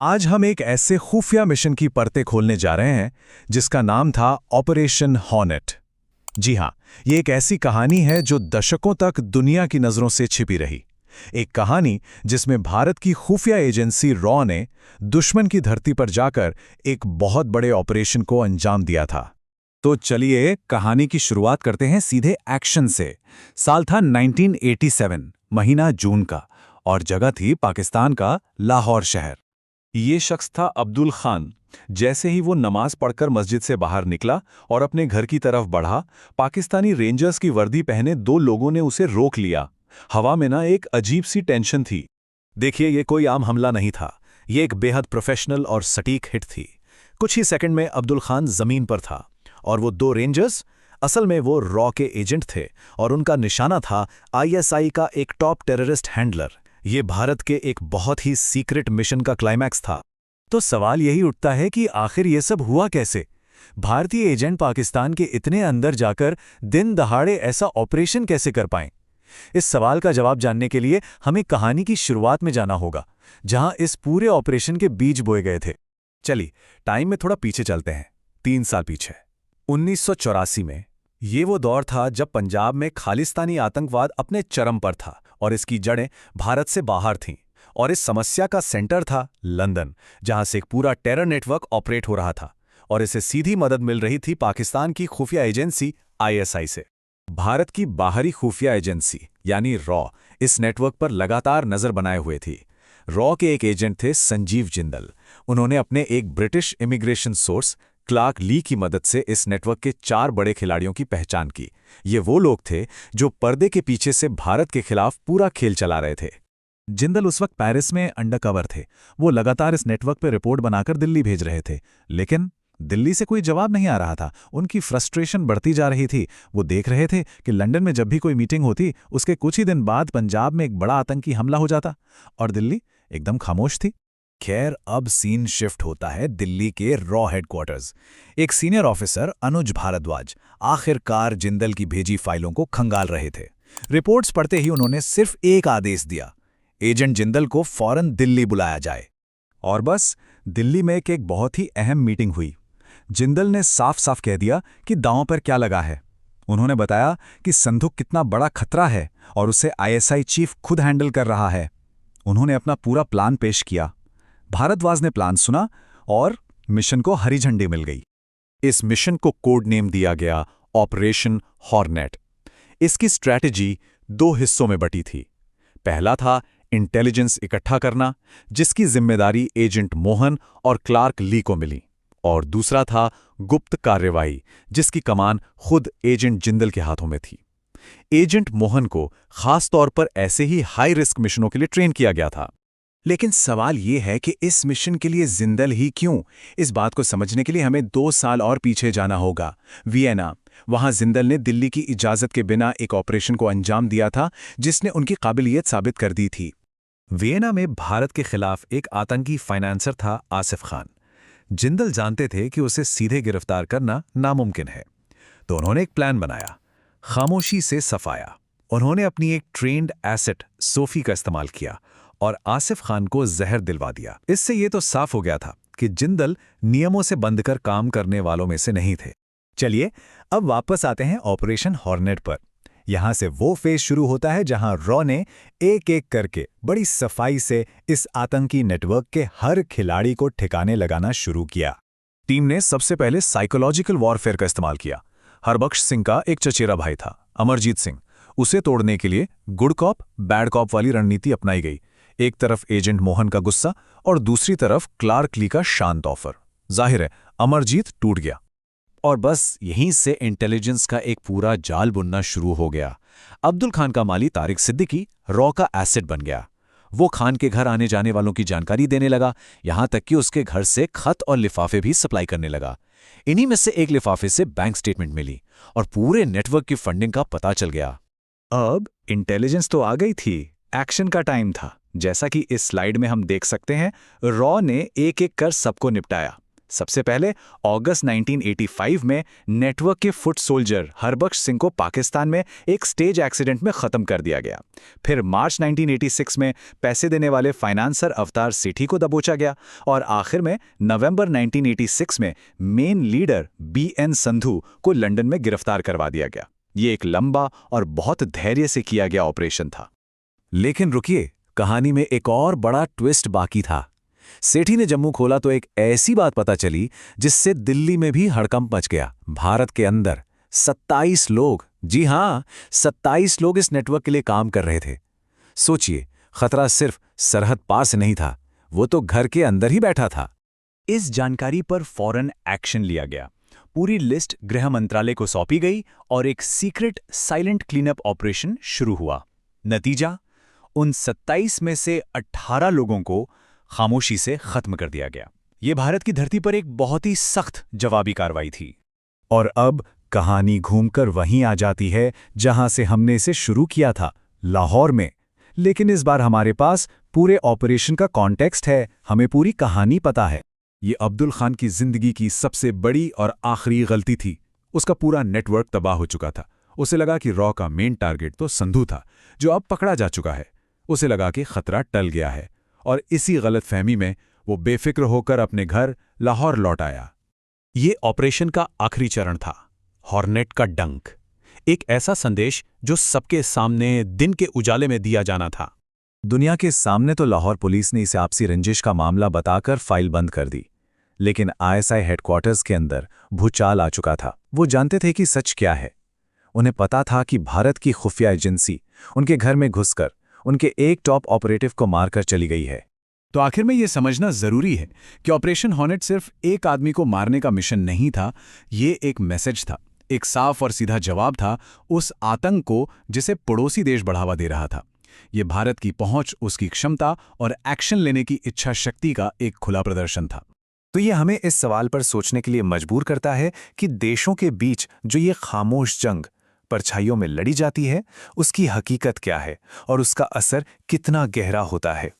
आज हम एक ऐसे खुफिया मिशन की परतें खोलने जा रहे हैं जिसका नाम था ऑपरेशन हॉर्नेट। जी हां, ये एक ऐसी कहानी है जो दशकों तक दुनिया की नजरों से छिपी रही। एक कहानी जिसमें भारत की खुफिया एजेंसी रॉ ने दुश्मन की धरती पर जाकर एक बहुत बड़े ऑपरेशन को अंजाम दिया था। तो चलिए कहानी की शुरुआत करते हैं सीधे एक्शन से। साल था 1987, महीना जून का, और जगह थी पाकिस्तान का लाहौर शहर। ये शख्स था अब्दुल खान। जैसे ही वो नमाज पढ़कर मस्जिद से बाहर निकला और अपने घर की तरफ बढ़ा, पाकिस्तानी रेंजर्स की वर्दी पहने दो लोगों ने उसे रोक लिया। हवा में ना एक अजीब सी टेंशन थी। देखिए, ये कोई आम हमला नहीं था, ये एक बेहद प्रोफेशनल और सटीक हिट थी। कुछ ही सेकंड में अब्दुल खान जमीन पर था और वो दो रेंजर्स, असल में वो रॉ के एजेंट थे और उनका निशाना था आईएसआई का एक टॉप टेररिस्ट हैंडलर। ये भारत के एक बहुत ही सीक्रेट मिशन का क्लाइमैक्स था। तो सवाल यही उठता है कि आखिर ये सब हुआ कैसे? भारतीय एजेंट पाकिस्तान के इतने अंदर जाकर दिन दहाड़े ऐसा ऑपरेशन कैसे कर पाएं? इस सवाल का जवाब जानने के लिए हमें कहानी की शुरुआत में जाना होगा, जहां इस पूरे ऑपरेशन के बीज बोए गए थे। चलिए टाइम में थोड़ा पीछे चलते हैं, 3 साल पीछे। 1984 में ये वो दौर था जब पंजाब में खालिस्तानी आतंकवाद अपने चरम पर था और इसकी जड़ें भारत से बाहर थीं। और इस समस्या का सेंटर था लंदन, जहां से एक पूरा टेरर नेटवर्क ऑपरेट हो रहा था और इसे सीधी मदद मिल रही थी पाकिस्तान की खुफिया एजेंसी आईएसआई से। भारत की बाहरी खुफिया एजेंसी यानी रॉ इस नेटवर्क पर लगातार नजर बनाए हुए थी। रॉ के एक एजेंट थे संजीव जिंदल। उन्होंने अपने एक ब्रिटिश इमिग्रेशन सोर्स क्लार्क ली की मदद से इस नेटवर्क के 4 बड़े खिलाड़ियों की पहचान की। ये वो लोग थे जो पर्दे के पीछे से भारत के खिलाफ पूरा खेल चला रहे थे। जिंदल उस वक्त पेरिस में अंडरकवर थे। वो लगातार इस नेटवर्क पर रिपोर्ट बनाकर दिल्ली भेज रहे थे, लेकिन दिल्ली से कोई जवाब नहीं आ रहा था। उनकी फ्रस्ट्रेशन बढ़ती जा रही थी। वो देख रहे थे कि लंदन में जब भी कोई मीटिंग होती, उसके कुछ ही दिन बाद पंजाब में एक बड़ा आतंकी हमला हो जाता और दिल्ली एकदम खामोश थी। खैर, अब सीन शिफ्ट होता है दिल्ली के रॉ हेडक्वार्टर्स। एक सीनियर ऑफिसर अनुज भारद्वाज आखिरकार जिंदल की भेजी फाइलों को खंगाल रहे थे। रिपोर्ट्स पढ़ते ही उन्होंने सिर्फ एक आदेश दिया, एजेंट जिंदल को फौरन दिल्ली बुलाया जाए। और बस दिल्ली में एक बहुत ही अहम मीटिंग हुई। जिंदल ने साफ साफ कह दिया कि दांव पर क्या लगा है। उन्होंने बताया कि संदूक कितना बड़ा खतरा है और उसे आईएसआई चीफ खुद हैंडल कर रहा है। उन्होंने अपना पूरा प्लान पेश किया। भारद्वाज ने प्लान सुना और मिशन को हरी झंडी मिल गई। इस मिशन को कोड नेम दिया गया ऑपरेशन हॉर्नेट। इसकी स्ट्रैटेजी 2 हिस्सों में बटी थी। पहला था इंटेलिजेंस इकट्ठा करना, जिसकी जिम्मेदारी एजेंट मोहन और क्लार्क ली को मिली, और दूसरा था गुप्त कार्यवाही, जिसकी कमान खुद एजेंट जिंदल के हाथों में थी। एजेंट मोहन को खास तौर पर ऐसे ही हाई रिस्क मिशनों के लिए ट्रेन किया गया था। लेकिन सवाल ये है कि इस मिशन के लिए जिंदल ही क्यों? इस बात को समझने के लिए हमें 2 साल और पीछे जाना होगा, वियना। वहां जिंदल ने दिल्ली की इजाजत के बिना एक ऑपरेशन को अंजाम दिया था जिसने उनकी काबिलियत साबित कर दी थी। वियना में भारत के खिलाफ एक आतंकी फाइनेंसर था आसिफ खान। जिंदल जानते थे कि उसे सीधे गिरफ्तार करना नामुमकिन है, तो उन्होंने एक प्लान बनाया, खामोशी से सफाया। उन्होंने अपनी एक ट्रेंड एसेट सोफी का इस्तेमाल किया और आसिफ खान को जहर दिलवा दिया। इससे ये तो साफ हो गया था कि जिंदल नियमों से बंधकर काम करने वालों में से नहीं थे। चलिए अब वापस आते हैं ऑपरेशन हॉर्नेट पर। यहां से वो फेज शुरू होता है जहां रॉ ने एक एक करके बड़ी सफाई से इस आतंकी नेटवर्क के हर खिलाड़ी को ठिकाने लगाना शुरू किया। टीम ने सबसे पहले साइकोलॉजिकल वॉरफेयर का इस्तेमाल किया। हरबख्श सिंह का एक चचेरा भाई था, अमरजीत सिंह। उसे तोड़ने के लिए गुड कॉप बैड कॉप वाली रणनीति अपनाई गई। एक तरफ एजेंट मोहन का गुस्सा और दूसरी तरफ क्लार्क ली का शांत ऑफर। जाहिर है अमरजीत टूट गया और बस यहीं से इंटेलिजेंस का एक पूरा जाल बुनना शुरू हो गया। अब्दुल खान का माली तारिक सिद्दीकी रॉ का एसेट बन गया। वो खान के घर आने जाने वालों की जानकारी देने लगा, यहां तक कि उसके घर से खत और लिफाफे भी सप्लाई करने लगा। इन्हीं में से एक लिफाफे से बैंक स्टेटमेंट मिली और पूरे नेटवर्क की फंडिंग का पता चल गया। अब इंटेलिजेंस तो आ गई थी, एक्शन का टाइम था। जैसा कि इस स्लाइड में हम देख सकते हैं, रॉ ने एक एक कर सबको निपटाया। सबसे पहले अगस्त 1985 में नेटवर्क के फुट सोल्जर हरबख्श सिंह को पाकिस्तान में एक स्टेज एक्सीडेंट में खत्म कर दिया गया। फिर मार्च 1986 में पैसे देने वाले फाइनेंसर अवतार सेठी को दबोचा गया और आखिर में नवंबर 1986 में मेन लीडर BN संधू को लंदन में गिरफ्तार करवा दिया गया। ये एक लंबा और बहुत धैर्य से किया गया ऑपरेशन था। लेकिन रुकिए, कहानी में एक और बड़ा ट्विस्ट बाकी था। सेठी ने जम्मू खोला तो एक ऐसी बात पता चली जिससे दिल्ली में भी हड़कंप मच गया। भारत के अंदर 27 लोग, जी हां 27 लोग इस नेटवर्क के लिए काम कर रहे थे। सोचिए, खतरा सिर्फ सरहद पार से नहीं था, वो तो घर के अंदर ही बैठा था। इस जानकारी पर फौरन एक्शन लिया गया। पूरी लिस्ट गृह मंत्रालय को सौंपी गई और एक सीक्रेट साइलेंट क्लीनअप ऑपरेशन शुरू हुआ। नतीजा, उन 27 में से 18 लोगों को खामोशी से खत्म कर दिया गया। ये भारत की धरती पर एक बहुत ही सख्त जवाबी कार्रवाई थी। और अब कहानी घूमकर वहीं आ जाती है जहां से हमने इसे शुरू किया था, लाहौर में। लेकिन इस बार हमारे पास पूरे ऑपरेशन का कॉन्टेक्स्ट है, हमें पूरी कहानी पता है। ये अब्दुल खान की जिंदगी की सबसे बड़ी और आखिरी गलती थी। उसका पूरा नेटवर्क तबाह हो चुका था। उसे लगा कि रॉ का मेन टारगेट तो संधू था, जो अब पकड़ा जा चुका है। उसे लगा कि खतरा टल गया है और इसी गलतफहमी में वो बेफिक्र होकर अपने घर लाहौर लौट आया। ये ऑपरेशन का आखिरी चरण था, हॉर्नेट का डंक। एक ऐसा संदेश जो सबके सामने दिन के उजाले में दिया जाना था। दुनिया के सामने तो लाहौर पुलिस ने इसे आपसी रंजिश का मामला बताकर फाइल बंद कर दी, लेकिन ISI हेडक्वार्टर्स के अंदर भूचाल आ चुका था। वो जानते थे कि सच क्या है। उन्हें पता था कि भारत की खुफिया एजेंसी उनके घर में घुसकर उनके एक टॉप ऑपरेटिव को मारकर चली गई है। तो आखिर में यह समझना जरूरी है कि ऑपरेशन हॉर्नेट सिर्फ एक आदमी को मारने का मिशन नहीं था, ये एक मैसेज था, एक साफ और सीधा जवाब था उस आतंक को जिसे पड़ोसी देश बढ़ावा दे रहा था। ये भारत की पहुंच, उसकी क्षमता और एक्शन लेने की इच्छा शक्ति का एक खुला प्रदर्शन था। तो ये हमें इस सवाल पर सोचने के लिए मजबूर करता है कि देशों के बीच जो ये खामोश जंग परछाइयों में लड़ी जाती है, उसकी हकीकत क्या है और उसका असर कितना गहरा होता है।